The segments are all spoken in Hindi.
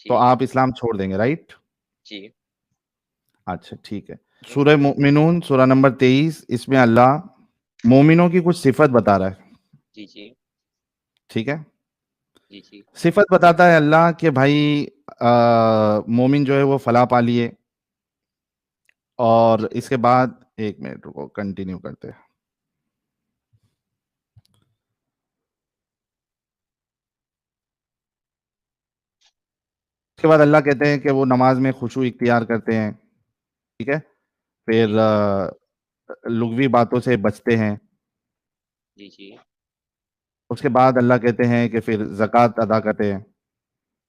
तो जी आप इस्लाम छोड़ देंगे, राइट? जी अच्छा, ठीक है। सूरह मोमिनून सूरह नंबर 23, इसमें अल्लाह मोमिनों की कुछ सिफत बता रहा है। जी जी ठीक है। जी जी सिफत बताता है अल्लाह कि भाई मोमिन जो है वो फलाह पा लिए। और ठीक है। इसके बाद एक मिनट रुको, कंटिन्यू करते हैं। उसके बाद अल्लाह कहते हैं कि वो नमाज में खुशू इख्तियार करते हैं। ठीक है। फिर जी जी लुग़वी बातों से बचते हैं। जी जी उसके बाद अल्लाह कहते हैं कि फिर ज़कात अदा करते हैं।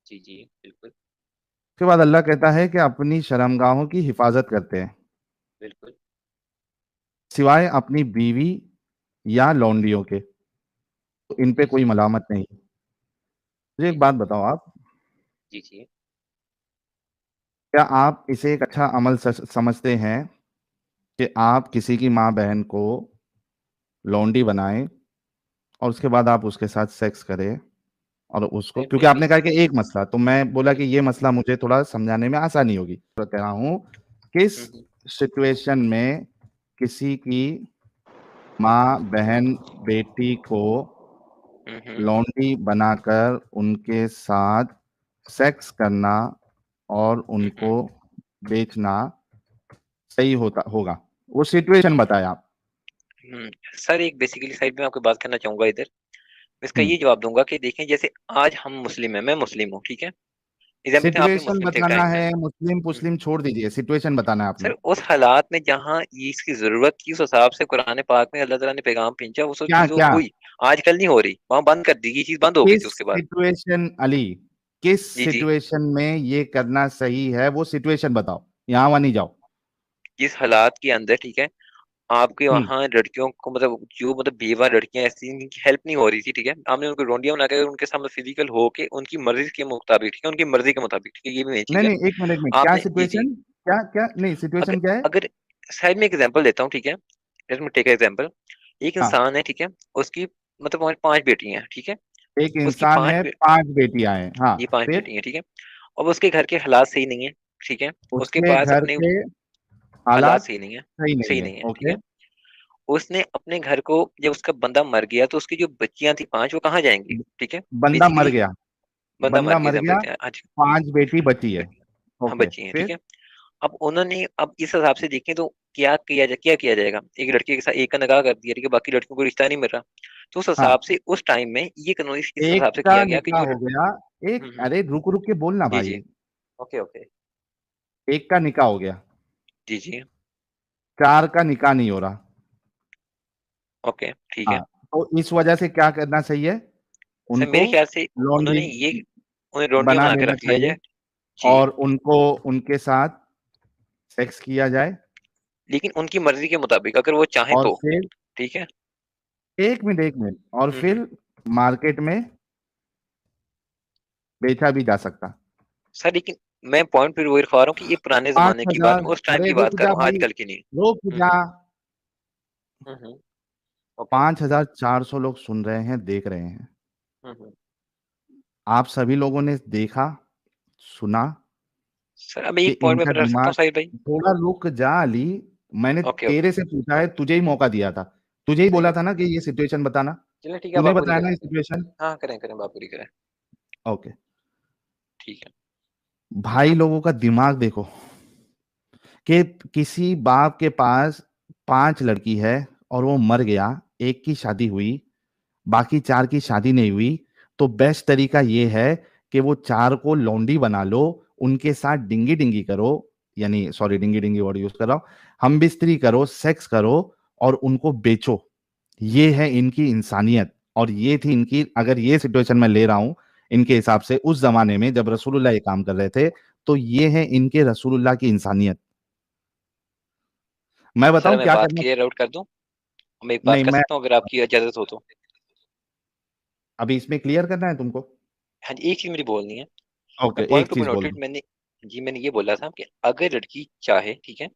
जी जी बिल्कुल उसके बाद अल्लाह कहता है कि अपनी शर्मगाहों की हिफाजत करते हैं, बिल्कुल। सिवाय अपनी बीवी या लौंडियों के। तो इन पे जी कोई जी मलामत नहीं। मुझे जी एक बात जी बताओ आप, जी जी क्या आप इसे एक अच्छा अमल समझते हैं कि आप किसी की माँ बहन को लौंडी बनाएं और उसके बाद आप उसके साथ सेक्स करें? और उसको, सर क्योंकि मैं आपने कहा कि बेसिकली एक मसला, तो मैं बोला कि ये मसला मुझे थोड़ा समझाने में आसानी होगी, तो कह रहा हूं किस हम्म सिचुएशन में किसी की माँ बहन बेटी को हम्म लौंडी बनाकर उनके साथ सेक्स करना और उनको हम्म बेचना सही होता होगा? वो सिचुएशन बताया आप। हम्म। सर एक बेसिकली साइड में आपको बात करना चाहूंगा इधर। इसका हम्म। ये जवाब दूंगा कि देखें जैसे आज हम मुस्लिम हैं, मैं मुस्लिम हूँ, ठीक है। एग्जाम्पल थे, आप भी सिचुएशन मुस्लिम थे एक बताना टाइम में। है, मुस्लिम पुस्लिम छोड़ दीजिए, सिचुएशन बताना है आपने। सर उस हालात में जहाँ ये इसकी जरूरत थी, उस हिसाब से कुरान पाक में अल्लाह ताला ने पैगाम भेजा, वो सब क्या चीज वो क्या हुई। आजकल नहीं हो रही, वहां बंद कर दी, ये चीज बंद हो गई किस थी उसके बाद। सिचुएशन अली, किस जी जी। सिचुएशन में ये करना सही है, वो सिचुएशन बताओ, यहाँ वहां नहीं जाओ। जिस हालात के अंदर, ठीक है, आपके हम्म। वहाँ लड़कियों को मतलब जो मतलब बेवा लड़कियां ऐसी जिनकी हेल्प नहीं हो रही थी, ठीक है, आपने उनको रोंडियां बना कर उनके सामने फिजिकल होके उनकी मर्जी के मुताबिक, ठीक है, उनकी मर्जी के मुताबिक, ठीक है, ये भी नहीं चीज नहीं है। नहीं, एक मिनट में क्या आपने जी जी। सिचुएशन, क्या क्या नहीं, अगर सिचुएशन क्या है? अगर साइड में एग्जांपल देता हूँ, ठीक है, लेट मी टेक एग्जांपल। एक हाँ, इंसान है, ठीक है, उसकी मतलब हमारी 5 बेटियां हैं, ठीक है। एक उसकी इंसान है, 5 बेटियां हैं, हाँ। ये 5 बेटियां फिर हैं, ठीक है। और उसके घर के हालात सही नहीं है, ठीक है। उसके उसके पास घर अपने के हालात हालात सही नहीं है, सही नहीं सही है, नहीं है, ठीक ओके। है। उसने अपने घर को, जब उसका बंदा मर गया तो उसकी जो बच्चियां थी 5, वो कहाँ जाएंगी, ठीक है। बंदा मर बेसिकली गया, बंदा बंदा मर गया, मर एग्जाम्पल गया, देते हैं आज। 5 बेटी बची है, हाँ ओके। बच्ची हैं, ठीक फिर है। अब उन्होंने, अब इस हिसाब से देखें तो क्या किया जाएगा, एक लड़के के साथ एक का निकाह कर दिया, ठीक है, बाकी लड़कियों को रिश्ता नहीं मिल रहा। तो उस हिसाब हाँ, से उस टाइम में ये कानून इस एक हिसाब से का किया गया कि निकाह जो हो गया, एक, हम्म। अरे रुक रुक के बोलना जी जी। भाई। Okay okay. एक का निकाह हो गया, जी जी। 4 का निकाह नहीं हो रहा। ओके ठीक है। हाँ, तो इस वजह से क्या करना चाहिए? सर उनको मेरे ख्याल से लॉन्ड्री उन्होंने ये, उन्हें रोंडियां बना बना के देना रख लिया चाहिए जाए। जी। और उनको उनके साथ सेक्स किया जाए। लेकिन उनकी मर्जी के मुताबिक अगर वो चाहें और तो, फिर ठीक है। एक मिनट, एक मिनट, और हम्म। फिर मार्केट में बेचा भी जा सकता। सर लेकिन मैं पॉइंट फिर वही रखवा रहा हूँ कि ये पुराने पांच जमाने की बात, हजार मैं उस टाइम अरे की रुक बात कर जा रहा हूँ, भाई, आजकल की नहीं। रुक जा। हम्म। हम्म। ओके। 5,400 लोग सुन रहे हैं, देख रहे हैं। हम्म। आप सभी लोगों ने देखा, सुना सर अब कि एक पॉइंट में इनका रख सकता हूँ दिमाग, साहिल भाई। थोड़ा रुक जा अली। मैंने ओके ओके। तेरे से पूछा है, तुझे ही मौका दिया था, तुझे ही सही बोला है। था ना कि ये सिचुएशन बताना। चलिए ठीक है, अब तूने आप पूरी बताया ना करें ये फिर। सिचुएशन। हाँ करें करें, बात पूरी करें। ओके। ठीक है। भाई लोगों का दिमाग देखो कि किसी बाप के पास 5 लड़की है और वो मर गया, एक की शादी हुई, बाकी 4 की शादी नहीं हुई। तो बेस्ट तरीका ये है कि वो 4 को लौंडी बना लो, उनके साथ डिंगी डिंगी करो, यानी सॉरी डिंगी डिंगी वर्ड यूज कर रहा हूं, हम बिस्तरी करो, सेक्स करो और उनको बेचो। ये है इनकी इंसानियत। और ये थी इनकी, अगर ये सिचुएशन मैं ले रहा हूं इनके हिसाब से, उस जमाने में जब रसूलुल्लाह ये काम कर रहे थे, तो ये है इनके रसूलुल्लाह की इंसानियत। मैं सर बताऊं मैं क्या बात करना? क्लियर आउट कर दूं, मैं एक बात नहीं, कर मैं सकता हूँ अगर आपकी इजाजत हो तो। अभी इसमें क्लियर करना है तुमको। हाँ जी, एक चीज मेरी बोलनी है। मैं ओके, पॉइंट एक टू चीज पॉइंट बोल नोटेड दो। मैंने, जी मैंने ये बोला था कि अगर लड़की चाहे, ठीक है,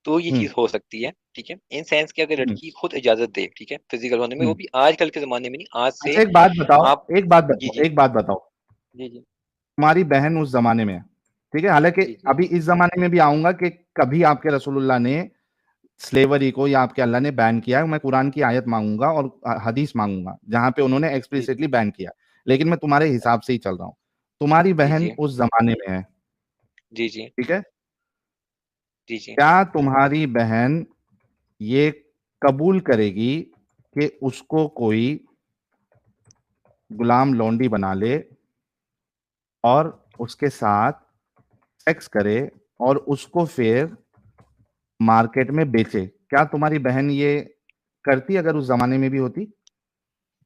तो ये हम्म। चीज हो सकती है, ठीक है, इन सेंस कि अगर हम्म। लड़की खुद इजाजत दे, ठीक है, फिजिकल होने में, वो हम्म। भी आजकल के जमाने में नहीं, आज से अच्छा, एक बात बताओ, आप। एक बात जी बताओ, जी एक बात बताओ। जी जी तुम्हारी बहन उस जमाने में है, ठीक है, हालांकि जी जी अभी इस जमाने में भी आऊंगा कि कभी आपके रसूलुल्लाह ने स्लेवरी को या आपके अल्लाह ने बैन किया है। मैं कुरान की आयत मांगूंगा और हदीस मांगूंगा जहां पे उन्होंने जी एक्सप्लिसिटली बैन किया, लेकिन मैं तुम्हारे हिसाब से ही चल रहा हूँ। तुम्हारी जी बहन जी उस जमाने में है, जी जी ठीक है, जी जी। क्या तुम्हारी बहन ये कबूल करेगी कि उसको कोई गुलाम लौंडी बना ले और उसके साथ सेक्स करे और उसको फिर मार्केट में बेचे? क्या तुम्हारी बहन ये करती अगर उस जमाने में भी होती,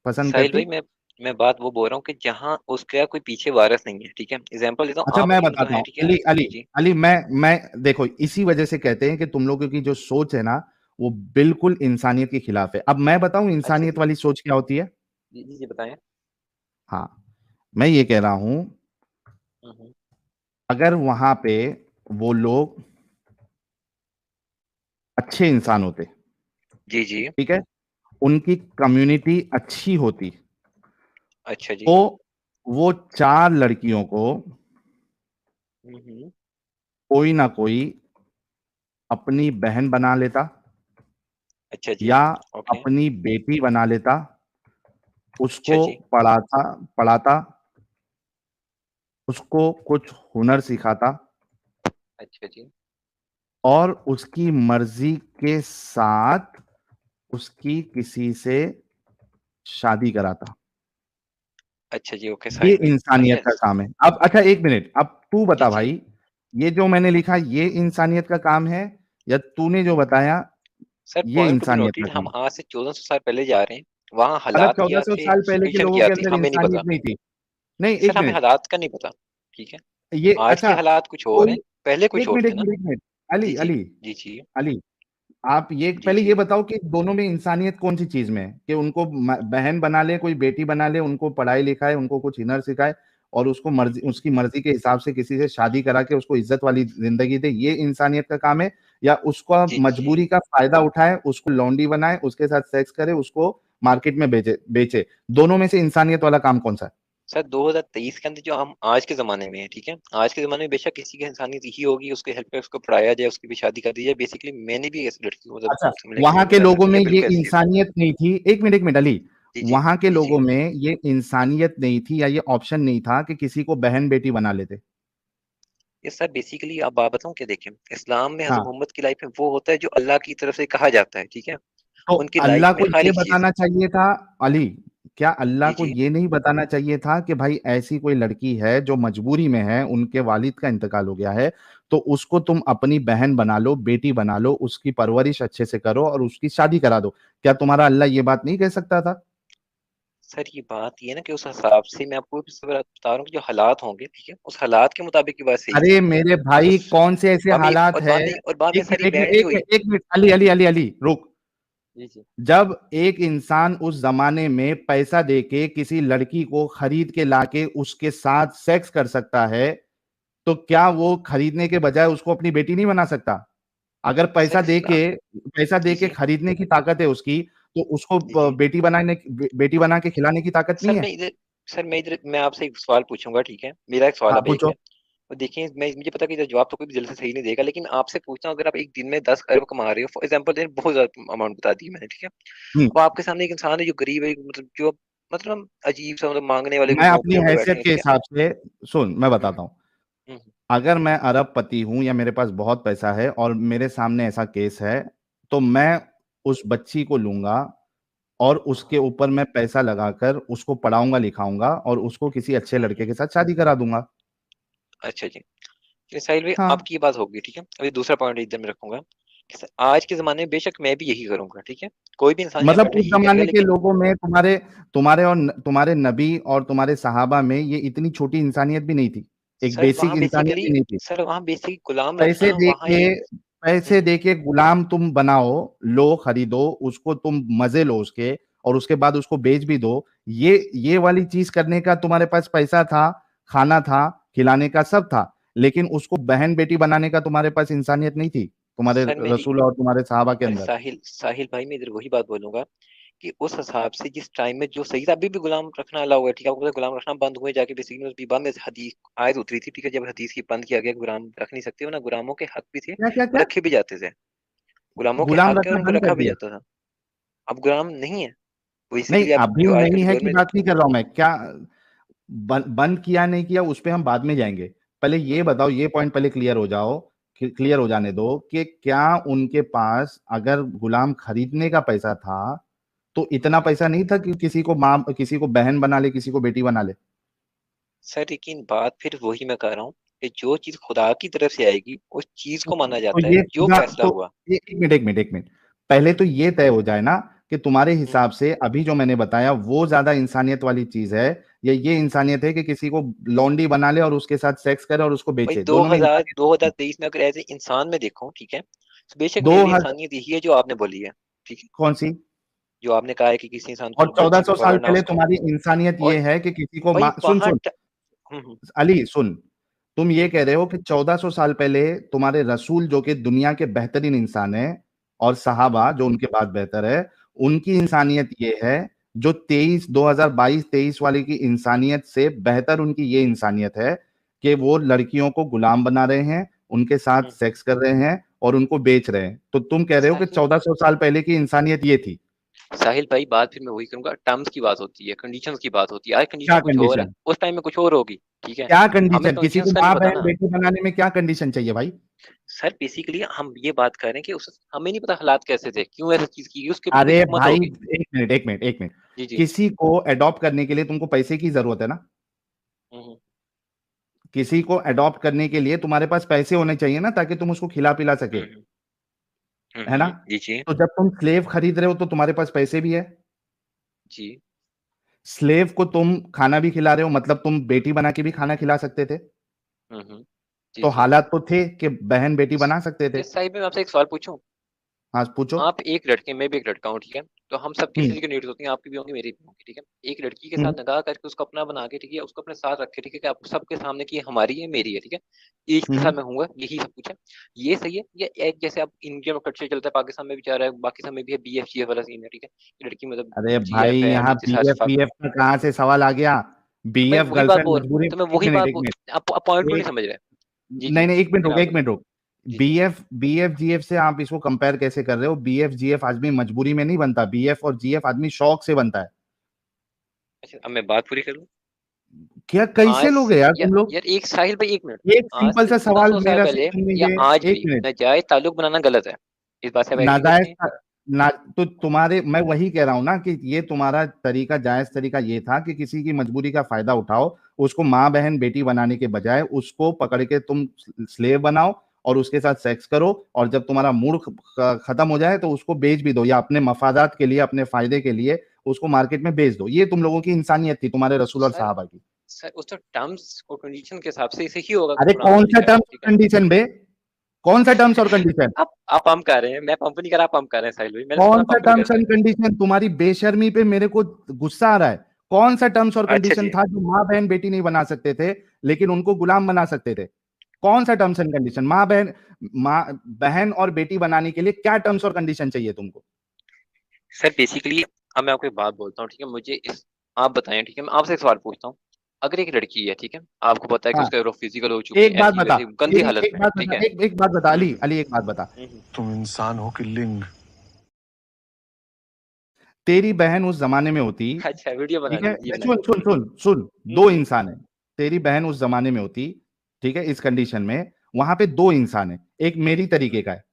पसंद साहिल करती? भाई, मैं बात वो बोल रहा हूँ कि जहाँ उसका कोई पीछे वारिस नहीं है, ठीक है। एग्जाम्पल देता हूँ, अच्छा आप मैं अकेले तो बताता हैं, हूँ, ठीक है। अली अली जी जी अली, मैं देखो इसी वजह से कहते हैं कि तुम लोगों की जो सोच है ना वो बिल्कुल इंसानियत के खिलाफ है। अब मैं बताऊं अच्छा इंसानियत जी वाली सोच क्या होती है। जी जी जी बताएं। हाँ, मैं ये कह रहा हूं, हम्म। अगर वहां पे वो लोग अच्छे इंसान होते, जी जी। ठीक है, उनकी कम्युनिटी अच्छी होती, अच्छा जी। तो वो चार लड़कियों को हम्म। कोई ना कोई अपनी बहन बना लेता अच्छा जी। या ओके। अपनी बेटी बना लेता, अच्छा उसको जी। पढ़ाता पढ़ाता, उसको कुछ हुनर सिखाता अच्छा जी। और उसकी मर्जी के साथ उसकी किसी से शादी कराता। अच्छा जी। ओके ये साहिल भाई। इंसानियत अच्छा। का काम है। अब अच्छा एक मिनट, अब तू जी बता जी। भाई, ये जो मैंने लिखा ये इंसानियत का काम है या तूने जो बताया सर, ये पॉइंट टू बी इंसानियत का नोटेड, हम काम? आज से 1400 साल पहले जा रहे हैं। वहाँ अगर हालात क्या 1400 थे, साल पहले के सिचुएशन लोगों क्या के थी, अंदर हमें नहीं इंसानियत पता। नहीं थी? नहीं, सर, एक हमें मिनट, हालात का नहीं पता, ठीक है। ये आज के अच्छा, हालात कुछ और हैं, कोई, पहले कुछ एक और मिनट थे एक ना। मिनट एक मिनट, जी अली जी अली जी जी अली, आप ये जी पहले ये जी बताओ कि दोनों में इंसानियत कौन सी चीज में है कि उनको बहन बना ले, कोई बेटी बना ले, उनको पढ़ाई लिखाए, उनको कुछ हुनर सिखाए और उसको मर्जी, हम्म। उसकी मर्जी के हिसाब से किसी से शादी करा के उसको इज्जत वाली जिंदगी दे, ये इंसानियत का काम है? या उसको जी जी। मजबूरी का फायदा उठाए, उसको लौंडी बनाए, उसके साथ सेक्स करे, उसको मार्केट में बेचे बेचे? दोनों में से इंसानियत वाला काम कौन सा है? सर, 2023 के अंदर जो हम आज के ज़माने में है, ठीक है। आज के ज़माने में बेशक किसी की इंसानियत ही होगी, उसके हेल्प पे उसको पढ़ाया जाए, उसकी भी शादी कर दी जाए। बेसिकली मैंने भी ऐसी लड़की को मतलब अच्छा, समझने की वहां कोशिश के कर लोगों सकती में है, ये बिल्कुल ऐसी है। इंसानियत नहीं थी, एक मिनट अली, जी जी वहां के जी जी। लोगों में ये इंसानियत नहीं थी या ये ऑप्शन नहीं था कि किसी को बहन बेटी बना लेते? ये सर बेसिकली आप बात बताऊं क्या, देखें, इस्लाम में हज़रत हाँ, मोहम्मद की लाइफ में वो होता है जो अल्लाह की तरफ से कहा जाता है, ठीक है। तो उनकी लाइफ अल्लाह में को हर ये एक चीज। बताना चाहिए था, अली, क्या अल्लाह जी को जी ये नहीं बताना चाहिए था कि भाई ऐसी कोई लड़की है जो मजबूरी में है, उनके वालिद का इंतकाल हो गया है, तो उसको तुम अपनी बहन बना लो, बेटी बना लो, उसकी परवरिश अच्छे से करो और उसकी शादी करा दो? क्या तुम्हारा अल्लाह ये बात नहीं कह सकता था? सर, ये बात ये है ना कि उस हिसाब से मैं आपको इस बार बता रहा हूँ कि जो हालात होंगे, ठीक है, उस हालात के मुताबिक की बात सही अरे थी। मेरे भाई, उस कौन से ऐसे अभी हालात और है? बाद में एक मिनट सारी एक मिनट बैंड नहीं एक हुई। मिनट एक मिनट, अली अली अली अली रुक। जी जी। जब एक इंसान उस जमाने में पैसा देके किसी लड़की को खरीद के लाके उसके साथ सेक्स कर सकता है, तो क्या वो खरीदने के बजाय उसको अपनी बेटी नहीं बना सकता? अगर सर इस्लाम। पैसा जी देके जी खरीदने की ताकत है उसकी, तो उसको जी जी। बेटी बना के खिलाने की ताकत नहीं सर है? मैं इधर सर मैं आपसे एक सवाल पूछूंगा, ठीक है। मेरा एक सवाल हाँ अब एक पूछो। है। और देखिए, मुझे पता है कि इसका जवाब तो कोई भी जल्दी से सही नहीं देगा, लेकिन आपसे पूछता हूँ, अगर आप एक दिन में 10 अरब कमा रहे हो, फॉर एग्जाम्पल दें, बहुत ज्यादा अमाउंट बता दी मैंने, ठीक है। हम्म, और आपके सामने एक इंसान है जो गरीब है, मतलब जो मतलब अजीब सा, मतलब मांगने वाले मैं अपनी मौके पर बैठे हैसियत हैं, के ठीक है। हिसाब से, सुन मैं हम्म बताता हूँ, हम्म अगर मैं अरबपति हूं या मेरे पास बहुत पैसा है और मेरे सामने ऐसा केस है, तो मैं उस बच्ची को लूंगा और उसके हम्म ऊपर मैं पैसा लगाकर उसको पढ़ाऊंगा लिखाऊंगा और उसको किसी अच्छे लड़के हम्म। के साथ शादी करा दूंगा। अच्छा जी। चलिए साहिल भाई, हाँ, आपकी ये बात होगी, ठीक है। अभी दूसरा पॉइंट इधर में रखूंगा कि आज के जमाने में बेशक मैं भी यही करूंगा, ठीक है। कोई भी इंसान यहाँ मतलब बैठा उस यही करेगा, जमाने के लेकिन लोगों में तुम्हारे तुम्हारे और तुम्हारे नबी और तुम्हारे सहाबा में ये इतनी छोटी इंसानियत भी नहीं थी, एक बेसिक इंसानियत भी नहीं थी? सर वहाँ बेसिक गुलाम पैसे रखना दे वहाँ के एक। पैसे हम्म। दे के गुलाम तुम बनाओ, लो खरीदो उसको, तुम मजे लो उसके और उसके बाद उसको बेच भी दो। ये वाली चीज करने का तुम्हारे पास पैसा था, खाना था, खिलाने का सब था, लेकिन उसको बहन बेटी बनाने का तुम्हारे पास इंसानियत नहीं थी, तुम्हारे सर मेरी रसूल और तुम्हारे सहाबा के अरे अंदर। साहिल साहिल भाई, मैं इधर वही बात बोलूंगा कि उस हिसाब से जिस टाइम में जो सही था, अभी भी गुलाम रखना अलाउ है, ठीक है, आपको पता है गुलाम रखना बंद हुए जाके बेसिकली उस बीबा में हदीस आयत उतरी थी, ठीक है, जब हदीस की बंद किया गया गुलाम रख नहीं सकते हो ना, गुलामों के हक भी थे क्या क्या और क्या? रखे भी जाते थे, गुलामों के गुलाम हक है और रखना उनको बंद रखा कर भी दिया? जाता था। अब गुलाम नहीं है नहीं, बेसिकली, अब अभी जो आजकल नहीं की है की गवर्नमेंट बात नहीं कर रहा हूं मैं, क्या बंद किया नहीं किया उस पे हम बाद में जाएंगे। पहले ये हम्म, बताओ, ये पॉइंट पहले क्लियर हो जाओ, क्लियर हो जाने दो कि क्या उनके पास अगर गुलाम खरीदने का पैसा था तो इतना हम्म। पैसा नहीं था कि किसी को माँ, किसी को बहन बना ले, किसी को बेटी बना ले? सर लेकिन बात फिर वही मैं कह रहा हूँ कि जो चीज खुदा की तरफ से आएगी उस चीज को माना तो जाता है ये जो खुदा, फैसला तो हुआ। एक मिनट एक मिनट एक मिनट, पहले तो ये तय हो जाए ना कि तुम्हारे हम्म, हिसाब से अभी जो मैंने बताया वो ज्यादा इंसानियत वाली चीज है, या ये इंसानियत है कि किसी को लौंडी बना ले और उसके साथ सेक्स करे और उसको भाई बेचे? दो दोनों में हजार इंसानियत दो नहीं हजार है। तेईस में अगर एज ए इंसान में देखूं, ठीक है, तो बेशक दो मेरे लिए हजार इंसानियत यही है जो आपने बोली है, ठीक है, कौन सी? जो आपने कहा है कि किसी इंसान और को बच्ची को 1400 साल पकड़ना पहले उसको। तुम्हारी इंसानियत ये और है कि किसी को भाई सुन वहां सुन, हम्म, अली सुन, तुम ये हम्म, कह रहे हो कि 1400 साल पहले तुम्हारे रसूल जो कि दुनिया के बेहतरीन इंसान है, और हम्म, सहाबा जो उनके बाद बेहतर है, उनकी इंसानियत ये है, जो 2022-23 वाले की इंसानियत से बेहतर उनकी ये इंसानियत है कि वो लड़कियों को गुलाम बना रहे हैं, उनके साथ हम्म। सेक्स कर रहे हैं और उनको बेच रहे हैं। तो तुम कह रहे हो कि साहिल 1400 साल पहले की इंसानियत ये थी? साहिल भाई, बात फिर मैं वही करूंगा, टर्म्स की बात होती है, कंडीशंस की बात होती है, आज क्या कंडीशन कुछ और है, कंडीशन? उस टाइम में कुछ और होगी, ठीक है। क्या हमें कंडीशन? किसी को कंडीशंस का नहीं माँ पता बहन ना। बेटी बनाने में क्या कंडीशन चाहिए भाई? सर बेसिकली हम ये बात कर रहे हैं कि उस हमें नहीं पता हालात कैसे थे, क्यों ऐसी चीज की गई, उसके पीछे कोई अरे हिकमत भाई, होगी। एक मिनट एक मिनट एक मिनट, जी जी। किसी को अडॉप्ट करने के लिए तुमको पैसे की जरूरत है ना? हम्म, किसी को अडॉप्ट करने के लिए तुम्हारे पास पैसे होने चाहिए ना, ताकि तुम उसको खिला पिला सके, हम्म, है ना? जी जी तो जब तुम स्लेव खरीद रहे हो तो तुम्हारे पास पैसे भी है। जी। स्लेव को तुम खाना भी खिला रहे हो, मतलब तुम बेटी बना के भी खाना खिला सकते थे। जी तो जी। हालात तो थे कि बहन बेटी बना सकते थे। इस साइड में मैं आपसे एक सवाल पूछूं। हाँ पूछो। आप एक लड़के, मैं भी एक लड़का हूँ, ठीक है, तो हम सबकी हम्म फिजिकल नीड्स होती हैं, आपकी भी होंगी मेरी भी होंगी, ठीक है। एक लड़की के हम्म साथ निकाह करके उसको अपना बना के, ठीक है, उसको अपने साथ रखे, ठीक है, कि आप सबके सामने कि ये हमारी है मेरी है, ठीक है, एक के साथ हम्म। मैं हूँ, यही सब कुछ है, ये सही है? ये एक जैसे अब इंडिया में कल्चर चलता है, पाकिस्तान में भी जा रहा है, बाकी सब में भी है, BF GF वाला सीन है, ठीक है, ये लड़की मतलब अरे भाई, GF है, यहाँ नीचे बी साथ एफ पी एफ का कहाँ से सवाल आ गया? तो मैं बीएफ वही बात गर्लफ्रेंड बोल मजबूरी। तो मैं एक वही मिनट बात एक बोल मिनट आप पॉइंट को नहीं एक, समझ रहे। जी जी। नहीं नहीं, एक मिनट फिर रुको आप एक बोले। मिनट रुको। जी जी। बीएफ जीएफ से आप इसको कंपेयर कैसे कर रहे हो? बीएफ जीएफ आदमी मजबूरी में नहीं बनता, बीएफ और जीएफ आदमी शौक से बनता है। अच्छा, अब मैं बात पूरी करूँ। क्या कैसे आज लोग से हैं यार या तुम लोग? यार एक साहिल भाई, एक मिनट। एक आज सिंपल से सा चौदह सवाल सौ साल मेरा से पहले या सुनेंगे? आज एक भी मिनट। नाजायज ताल्लुक बनाना गलत है, इस बात से आप एग्री करते नाजायज हैं? ना, तो तुम्हारे, मैं वही कह रहा हूं ना कि ये तुम्हारा तरीका, जायज तरीका ये था कि किसी की मजबूरी का फायदा उठाओ, उसको माँ बहन बेटी बनाने के बजाय उसको पकड़ के तुम स्लेव बनाओ और उसके साथ सेक्स करो, और जब तुम्हारा मूड खत्म हो जाए तो उसको बेच भी दो, या अपने मफादात के लिए, अपने फायदे के लिए उसको मार्केट में बेच दो। ये तुम लोगों की इंसानियत थी, तुम्हारे रसूल और सर साहबा की। सर उस तो टर्म्स और कंडीशन के हिसाब से इसे ही होगा अरे कुरान में कौन सा लिखा है, टर्म्स ठीक और है। कंडीशन बे? कौन सा टर्म्स और कंडीशन? आप पंप कर रहे हैं, मैं पंप नहीं कर रहा, आप पंप कर रहे हैं साहिल भाई, मैंने सुना कौन सा पंप नहीं टर्म्स करते। And condition? तुम्हारी बेशर्मी पे मेरे को गुस्सा आ रहा है। कौन सा टर्म्स और अच्छा कंडीशन जी। था जो माँ बहन बेटी नहीं बना सकते थे लेकिन उनको गुलाम बना सकते थे? कौन सा टर्म्स एंड कंडीशन? माँ बहन और बेटी बनाने के लिए क्या टर्म्स और कंडीशन चाहिए तुमको? सर बेसिकली अब मैं आपको एक बात बोलता हूँ, ठीक है, मुझे इस आप बताएं, ठीक है, मैं आपसे एक सवाल पूछता हूँ। अगर एक लड़की है, ठीक है, आपको पता है कि हाँ, उसका फिजिकल हो चुकी एक है, बात ऐसी बता, वैसी गंदी तेरी हालत एक में, बात ठीक बता, है। एक बात बता अली, हम्म अली एक बात बता। हम्म तुम इंसान हो कि लिंग? तेरी बहन उस जमाने में होती, अच्छा, वीडियो ठीक बनानी है, है जी, सुन बनाइए। सुन सुन सुन, दो हम्म इंसान है, तेरी बहन उस जमाने में होती, ठीक है, इस कंडीशन में, वहां पे दो इंसान है, एक मेरी तरीके हम्म, का है,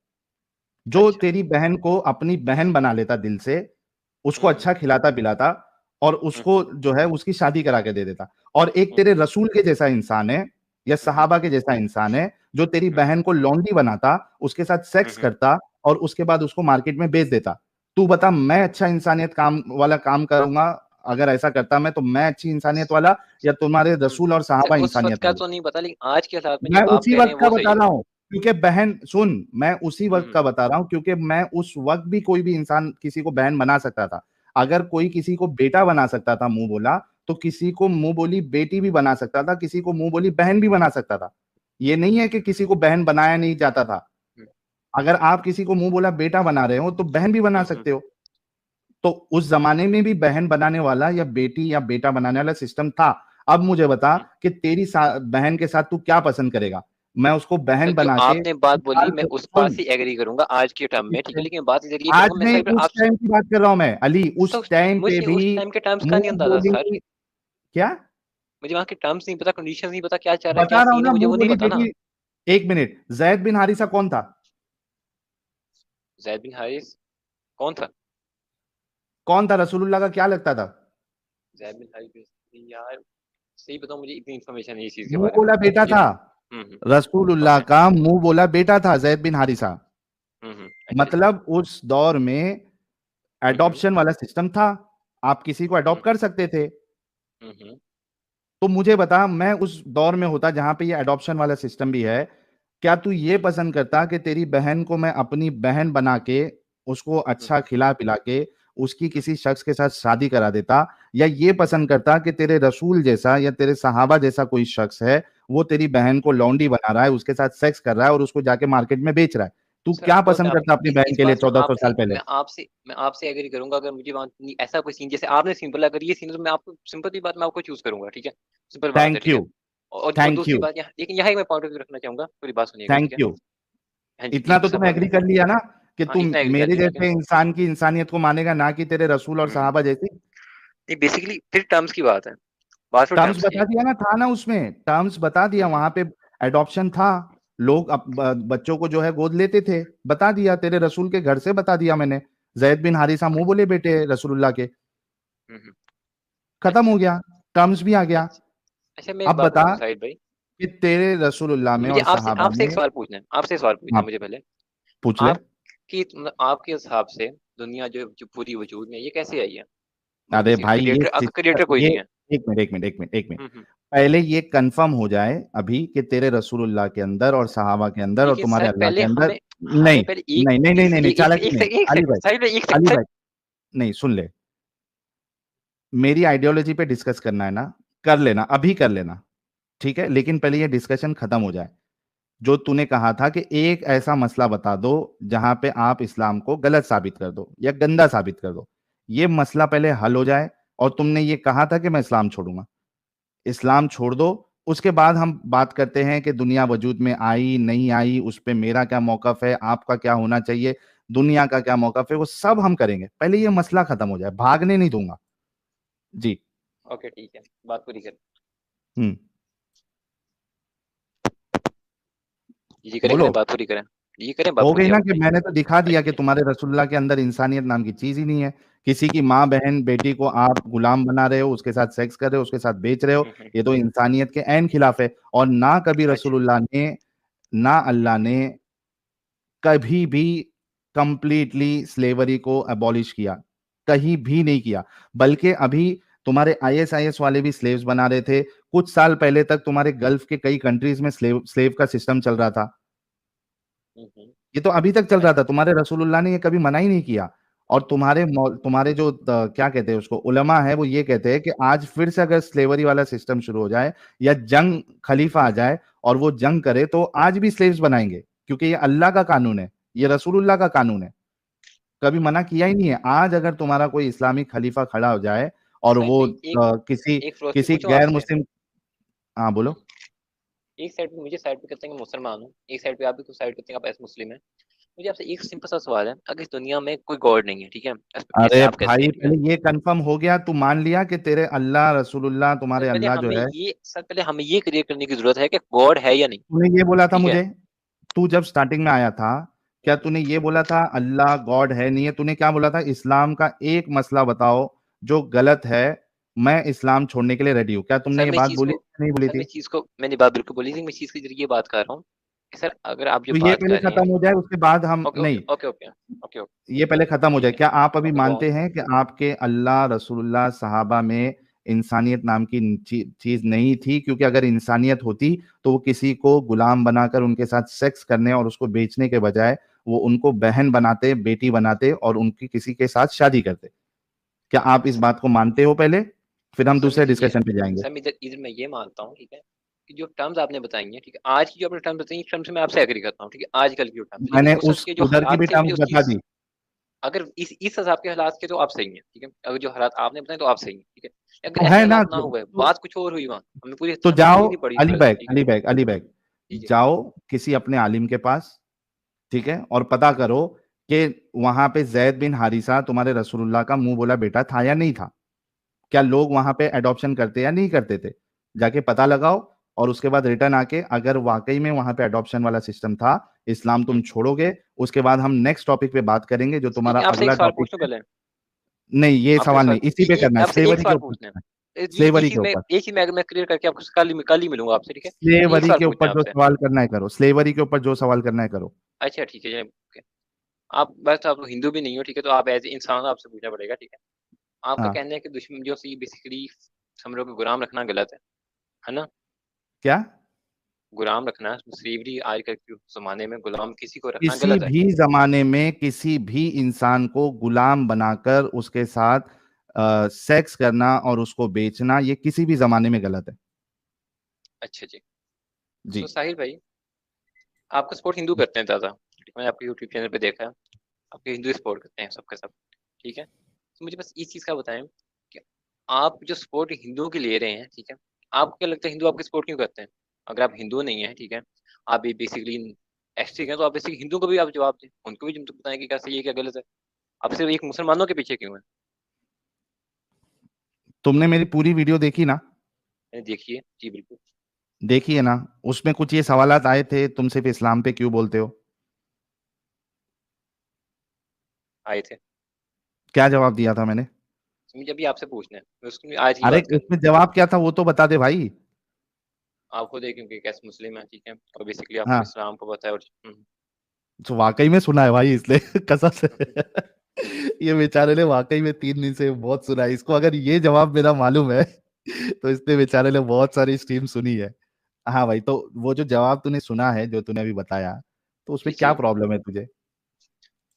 जो अच्छा। तेरी बहन को अपनी बहन बना लेता दिल से, उसको हम्म अच्छा खिलाता पिलाता और उसको हम्म जो है उसकी शादी करा के दे देता। और एक तेरे हम्म रसूल के जैसा इंसान है, या हम्म सहाबा के जैसा इंसान है, जो तेरी हम्म बहन को लौंडी बनाता, उसके साथ सेक्स हम्म करता और उसके बाद उसको मार्केट में बेच देता। तू बता, मैं अच्छा इंसानियत काम वाला काम करूंगा अगर ऐसा करता मैं, तो मैं अच्छी इंसानियत वाला या तुम्हारे रसूल और सर सहाबा उस वक्त इंसानियत का वाले? तो नहीं पता, लेकिन आज के हालात में मैं जो आप उसी कह रहे वक्त हैं का वो सही बता है। रहा हूँ, क्योंकि बहन सुन, मैं उसी वक्त हम्म का बता रहा हूँ क्योंकि मैं उस वक्त भी कोई भी इंसान किसी को बहन बना सकता था। अगर कोई किसी को बेटा बना सकता था मुंह बोला, तो किसी को मुंह बोली बेटी भी बना सकता था, किसी को मुंह बोली बहन भी बना सकता था। ये नहीं है कि किसी को बहन बनाया नहीं जाता था। हम्म अगर आप किसी को मुंह बोला बेटा बना रहे हो तो बहन भी बना हम्म हम्म सकते हो। तो उस जमाने में भी बहन बनाने वाला या बेटी या बेटा बनाने वाला सिस्टम था। अब मुझे बता कि तेरी बहन के साथ तू क्या पसंद करेगा, मैं उसको सर बहन जो बना के आपने बात बोली मैं उस बात सुन, से एग्री करूंगा आज के टर्म में, ठीक है, लेकिन बात इधर ये आज करूंगा मैं मैं सर उस आप। टाइम की बात कर रहा हूं मैं अली, उस तो टाइम पे मुझे भी उस टाइम के टर्म्स का नहीं मुंह अंदाजा सर, बोली क्या मुझे वहाँ के टर्म्स नहीं पता, कंडीशंस नहीं पता, क्या चल रहा है, क्या बता रहा हूं सीन है, ना, मुझे मुंह वो नहीं बोली पता ना। बेटी। एक मिनट, जैद बिन हारिसा कौन था? जैद बिन हारिस कौन था? कौन था? रसूलुल्लाह का क्या लगता था? जैद बिन हारिस यार, सही बताऊं मुझे इतनी इन्फॉर्मेशन नहीं है इस चीज के मुंह बारे में बोला बेटा मुझे। था, हम्म। रसूलुल्लाह ओके। का मुंह बोला बेटा था जैद बिन हारिसा। एक्चुअली। मतलब उस दौर में हम्म। एडॉप्शन वाला सिस्टम था, आप किसी को हम्म। अडॉप्ट कर सकते थे। हम्म। तो मुझे बता, मैं उस दौर में होता जहां पे ये अडॉप्शन वाला सिस्टम भी है, क्या तू ये पसंद करता कि तेरी बहन को मैं अपनी बहन बना के उसको अच्छा हम्म। खिला पिला के उसकी किसी शख्स के साथ शादी करा देता, या ये पसंद करता कि तेरे रसूल जैसा या तेरे सहाबा जैसा कोई शख्स है, वो तेरी बहन को हम्म। लौंडी बना रहा है, उसके साथ सेक्स कर रहा है और उसको जाके मार्केट में बेच रहा है? तू सर क्या वो मैं पसंद करता अपनी बहन इस के लिए बात से 1400 साल पहले? मैं आपसे एग्री करूंगा, अगर मुझे वहाँ ऐसा कोई सीन जैसे आपने सिंपल, अगर ये सीन है तो मैं आपको सिंपल सी बात मैं आपको चूज करूंगा, ठीक है, सिंपल बात है, थैंक ठीक है। यू। और थैंक दूसरी यू। बात यहाँ, लेकिन यहाँ मैं पॉइंट ऑफ व्यू रखना चाहूंगा, पूरी बात सुनिएगा, ठीक थैंक है। यू। हाँ जी, इतना तो दूसरा तुम पॉइंट ऑफ एग्री व्यू। कर लिया ना कि हाँ तुम इतना एग्री कर मेरे लिया, ठीक है। जैसे इंसान की इंसानियत को मानेगा, ना कि तेरे रसूल और हम्म। सहाबा जैसी। ये बेसिकली फिर टर्म्स की बात है, बात फिर टर्म्स टर्म्स की बता है। दिया ना, था ना उसमें, टर्म्स बता दिया हम्म। वहां पे। एडॉप्शन था, लोग बच्चों को जो है गोद लेते थे, बता दिया तेरे रसूल के घर से, बता दिया मैंने। जैद बिन हारिसा मुंह बोले बेटे रसूलुल्लाह के, हम्म। खत्म हो अच्छा। गया, टर्म्स भी आ गया। अच्छा। अच्छा मैं एक अब बात बता पूछूं साहिद भाई, कि तेरे रसूलुल्लाह में मुझे और आपसे सहाबा आपसे में। एक सवाल पूछना है, आपसे एक सवाल पूछना हाँ, है मुझे पहले। पूछ ले। आपकी मतलब आपके हिसाब से दुनिया जो पूरी वजूद में ये कैसे आई है? मतलब अरे किसी भाई क्रिएटर, आपका क्रिएटर कोई ये नहीं है। एक मिनट, एक मिनट, एक मिनट, एक मिनट, हम्म। पहले ये कंफर्म हो जाए अभी कि तेरे रसूलुल्लाह के अंदर और सहाबा के अंदर और लेकिन तुम्हारे सर अल्लाह पहले के अंदर। हमें नहीं, हमें पहले नहीं, नहीं, नहीं, नहीं, नहीं, चालाकी नहीं। एक अली सेकंड भाई, साहिद भाई, एक अली सेकंड। भाई, नहीं, सुन ले, मेरी आइडियोलॉजी पे डिस्कस करना है ना, कर लेना, अभी कर लेना, ठीक है, लेकिन पहले ये डिस्कशन खत्म हो जाए। जो तूने कहा था कि एक ऐसा मसला बता दो जहां पे आप इस्लाम को गलत साबित कर दो या गंदा साबित कर दो, ये मसला पहले हल हो जाए। और तुमने ये कहा था कि मैं इस्लाम छोड़ूंगा, इस्लाम छोड़ दो, उसके बाद हम बात करते हैं कि दुनिया वजूद में आई नहीं आई, उस पे मेरा क्या मौकफ है, आपका क्या होना चाहिए, दुनिया का क्या मौकफ है, वो सब हम करेंगे, पहले ये मसला खत्म हो जाए, भागने नहीं दूंगा। जी। ओके ठीक है, बात पूरी कर। हम्म। ये करें बोलो। करें बात पूरी करें, ये करें बात हो गई पूरी ना, अब कि मैंने तो दिखा दिया कि भाई। तुम्हारे रसूलुल्लाह के अंदर इंसानियत नाम की चीज ही नहीं है। किसी की माँ बहन बेटी को आप गुलाम बना रहे हो, उसके साथ सेक्स कर रहे हो, उसके साथ बेच रहे हो, हम्म। ये तो इंसानियत के ऐन खिलाफ है। और ना कभी अच्छा। रसूलुल्लाह ने, ना अल्लाह ने कभी भी कंप्लीटली स्लेवरी को अबॉलिश किया, कहीं भी नहीं किया। बल्कि अभी तुम्हारे आईएसआईएस वाले भी स्लेव्स बना रहे थे, कुछ साल पहले तक तुम्हारे गल्फ के कई कंट्रीज में स्लेव स्लेव का सिस्टम चल रहा था। हम्म। ये तो अभी तक चल रहा था, अच्छा। तुम्हारे रसूलुल्लाह ने ये कभी मना ही नहीं किया। और तुम्हारे जो क्या कहते हैं उसको, उलमा है, वो ये कहते हैं कि आज फिर से अगर स्लेवरी वाला सिस्टम शुरू हो जाए या जंग खलीफा आ जाए और वो जंग करे, तो आज भी स्लेव्स बनाएंगे, क्योंकि ये अल्लाह का कानून है, ये रसूलुल्लाह का कानून है, कभी मना किया ही नहीं है। आज अगर तुम्हारा कोई इस्लामिक खलीफा खड़ा हो जाए और साहिद वो भाई किसी एक फिलोसफी किसी पूछूं गैर आपसे। मुस्लिम। हाँ, बोलो। एक साइड पे मुझे साइड पे कहते हैं कि मुसलमान हूँ, एक साइड पे आप भी कुछ साइड कहते हैं आप ऐसे मुस्लिम है। मुझे आपसे एक सिंपल सा सवाल है, अगर इस दुनिया में कोई गॉड नहीं है, ठीक है, जैसे अरे आप कहते भाई, हैं, ठीक है। पहले ये कंफर्म हो गया, तू मान लिया कि तेरे अल्लाह रसूलुल्लाह, सर तुम्हारे पहले अल्लाह जो हमें है। ये सर पहले हमें ये क्लियर करने की जरूरत है कि गॉड है या नहीं। तूने ये बोला था ठीक है। मुझे, तू जब स्टार्टिंग में आया था, क्या तूने ये बोला था अल्लाह गॉड है नहीं है? तूने क्या बोला था, इस्लाम का एक मसला बताओ जो गलत है, मैं इस्लाम छोड़ने के लिए रेडी हूँ? क्या तुमने सर ये मैं इस बात चीज बोली को नहीं बोली सर मैं थी? इस चीज को मैंने बात बिल्कुल बोली थी, मैं इस चीज के जरिए बात कर रहा हूँ कि सर अगर आप जो तो ये बात पहले कर रहे हैं। खत्म हो जाए, उसके बाद हम ओके ओके नहीं, ओके ओके ओके ओके। ये पहले खत्म हो जाए। ठीक है। क्या आप अभी ओके गो मानते ऑन। हैं कि आपके अल्लाह रसूलुल्लाह सहाबा में इंसानियत नाम की चीज नहीं थी? क्योंकि अगर इंसानियत होती तो वो किसी को गुलाम बनाकर उनके साथ सेक्स करने और उसको बेचने के बजाय वो उनको बहन बनाते, बेटी बनाते और उनकी किसी के साथ शादी करते। क्या आप इस बात को मानते हो पहले, फिर हम सर मैं दूसरे इधर ये डिस्कशन पे जाएंगे? सर मैं इधर इधर मैं ये मानता हूँ, ठीक है, कि जो टर्म्स आपने बताई हैं, ठीक है, आज की जो आपने टर्म्स बताई टर्म्स से मैं आपसे एग्री करता हूँ, ठीक है, आजकल की जो टर्म्स, लेकिन मैंने उस वक्त उस के जो उधर की भी हालात थे मुझे टर्म्स उस बता चीज। दी, अगर इस हिसाब के हालात के तो आप सही हैं, ठीक है, अगर जो हालात आपने बताए तो आप सही हैं, ठीक है, अगर तो ऐसे है ना, हालात ना हुए, बात कुछ और हुई, वहाँ हमें पूरी तो हमें जाओ समझनी पड़ी इस अली वजह से, बैग, ठीक है। अली बैग, अली बैग, जी जी। जाओ किसी अपने आलिम के पास, ठीक है, और पता करो कि वहां पे जैद बिन हारिसा तुम्हारे रसूलुल्लाह का मुंह बोला बेटा था या नहीं था। क्या लोग वहां पे अडॉप्शन करते या नहीं करते थे, जाके पता लगाओ। और उसके बाद रिटर्न आके अगर वाकई में वहां पे अडॉप्शन वाला सिस्टम था, इस्लाम तुम छोड़ोगे, उसके बाद हम नेक्स्ट टॉपिक पे बात करेंगे जो ठीक तुम्हारा है, आपसे एक अगला सवाल टॉपिक पूछ लूं है। पहले। नहीं ये आपसे एक सवाल सवाल नहीं, इसी पे करना है, आपसे एक स्लेवरी के सवाल ऊपर पूछना है। करना है। ये स्लेवरी के चीज मैं ऊपर, एक ही मैं क्लियर करके आपको कल ही मिलूंगा आपसे, ठीक है। एक स्लेवरी सवाल के पूछना ऊपर है जो आपसे। सवाल करना है करो, स्लेवरी के ऊपर जो सवाल करना है करो। अच्छा ठीक है, ओके। आप बस आप हिंदू भी नहीं हो, ठीक है, तो आप एज इंसान आपसे पूछना पड़ेगा, ठीक है। आपका हाँ। कहना है कि दुश्मन जो सी बेसिकली समझो कि गुलाम रखना गलत है ना। क्या? गुलाम रखना, स्लेवरी आजकल के जमाने में गुलाम किसी को रखना किसी गलत है। भी जमाने में किसी भी इंसान को गुलाम बनाकर उसके साथ सेक्स करना और उसको बेचना, ये किसी भी जमाने में गलत है। अच्छा जी। जी। सो साहिल भाई, आपका सपोर्ट हिंदू करते हैं ज्यादा, ठीक है, मैंने आपके यूट्यूब चैनल पे देखा है, आपके हिंदू सपोर्ट करते हैं सबके सब, ठीक है। तो मुझे बस इस चीज का बताएं कि आप जो सपोर्ट हिंदुओं की ले रहे हैं, ठीक है, आपको क्या लगता है हिंदू आपकी सपोर्ट क्यों करते हैं? अगर आप हिंदू नहीं है, ठीक है, आप ये बेसिकली एस्टिक हैं, तो आप बेसिकली हिंदू को भी आप जवाब दें, उनको भी तो बताएं कि क्या सही है क्या गलत है। आप सिर्फ एक मुसलमानों के पीछे क्यों है? तुमने मेरी पूरी वीडियो देखी ना? देखिए जी बिल्कुल। देखी है ना? उसमें कुछ ये सवालात आए थे, तुम सिर्फ इस्लाम पे क्यों बोलते हो। आए थे। क्या जवाब दिया था मैंने? मुझे अभी आपसे पूछना है, मैं उसकी आज की अरे बात करनी उसमें जवाब क्या था वो तो बता दे भाई। है। आप खुद एक क्योंकि कैसे मुस्लिम है, ठीक है, और बेसिकली आपको हाँ, इस्लाम को पता है, और तो वाकई में सुना है भाई इसलिए कसम से। हम्म, ये बेचारे ने वाकई में 3 दिन से बहुत सुना है इसको, अगर ये जवाब मेरा मालूम है तो इसने बेचारे ने बहुत सारी स्ट्रीम सुनी है। हाँ भाई, तो वो जो जवाब तूने सुना है जो तूने अभी बताया, तो उसमें जी क्या जी। प्रॉब्लम है तुझे?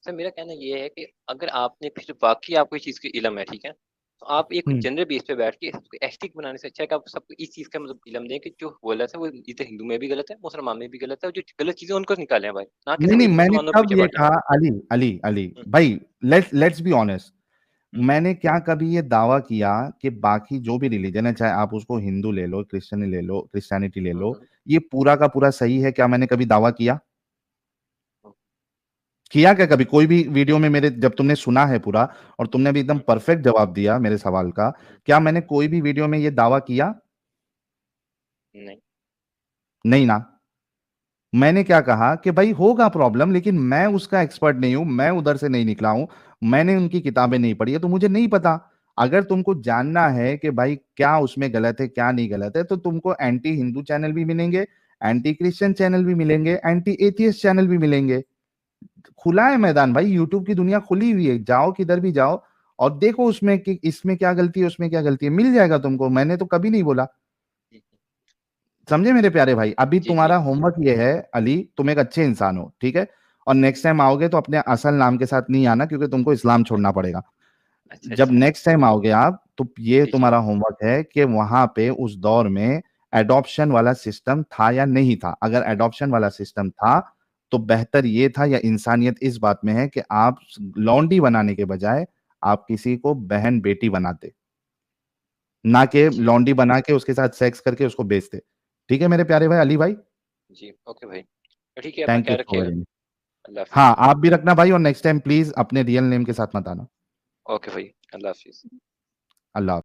सर मेरा कहना ये है कि अगर आपने फिर वाकई आपको इस चीज़ की इलम है, ठीक है, तो आप एक हम्म। जनरल बेस पे बैठ के इसको एस्टिक बनाने से अच्छा है कि आप सबको इस चीज़ का मतलब इलम दें कि जो गलत है वो इधर हिंदू में भी गलत है, मुसलमान में भी गलत है, और जो गलत चीज़ें उनको निकालें भाई, ना कि नहीं सिर्फ नहीं, एक मैंने मुसलमानों के कब पीछे ये पड़ जाए। कहा, अली अली अली हम्म, भाई, लेट्स बी ऑनेस्ट। हम्म, मैंने क्या कभी ये दावा किया कि बाकी जो भी रिलीजन है, चाहे आप उसको हिंदू ले लो, क्रिश्चियनी ले लो, क्रिश्चियनिटी ले लो, हम्म, ये पूरा का पूरा सही है, क्या मैंने कभी दावा किया? हम्म, किया क्या कभी कोई भी वीडियो में मेरे, जब तुमने सुना है पूरा और तुमने भी एकदम हम्म, परफेक्ट जवाब दिया मेरे सवाल का, हम्म, क्या मैंने कोई भी वीडियो में ये दावा किया? नहीं। नहीं ना। मैंने क्या कहा कि भाई होगा प्रॉब्लम, लेकिन मैं उसका एक्सपर्ट नहीं हूं, मैं उधर से नहीं निकला हूं, मैंने उनकी किताबें नहीं पढ़ी है, तो मुझे नहीं पता। अगर तुमको जानना है कि भाई क्या उसमें गलत है क्या नहीं गलत है, तो तुमको एंटी हिंदू चैनल भी मिलेंगे, एंटी क्रिश्चियन चैनल भी मिलेंगे, एंटी एथियस्ट चैनल भी मिलेंगे। खुला है मैदान भाई, यूट्यूब की दुनिया खुली हुई है, जाओ किधर भी जाओ और देखो उसमें कि इसमें क्या गलती है, उसमें क्या गलती है, मिल जाएगा तुमको, मैंने तो कभी नहीं बोला। जी समझे मेरे प्यारे भाई? अभी जी जी। तुम्हारा होमवर्क ये है अली, तुम एक अच्छे इंसान हो, ठीक है, और नेक्स्ट टाइम आओगे तो अपने असल नाम के साथ नहीं आना, क्योंकि तुमको इस्लाम छोड़ना पड़ेगा। अच्छा जब अच्छा। नेक्स्ट टाइम आओगे आप, तो ये जी जी। तुम्हारा होमवर्क है कि वहां पे उस दौर में एडॉप्शन वाला सिस्टम था या नहीं था। अगर एडॉप्शन वाला सिस्टम था तो बेहतर ये था, या इंसानियत इस बात में है कि आप लॉन्डी बनाने के बजाय आप किसी को बहन बेटी बनाते, ना कि जी लॉन्डी बना के उसके साथ सेक्स करके उसको बेचते। ठीक है मेरे प्यारे भाई अली भाई? जी। ओके भाई, तो ठीक है, अपना थैंक यू ख्याल सो रखिएगा। Very much. अल्लाह हाफिज। हाँ आप भी रखना भाई, और नेक्स्ट टाइम प्लीज अपने रियल नेम के साथ मत आना। ओके भाई, अल्लाह हाफिज। अल्लाह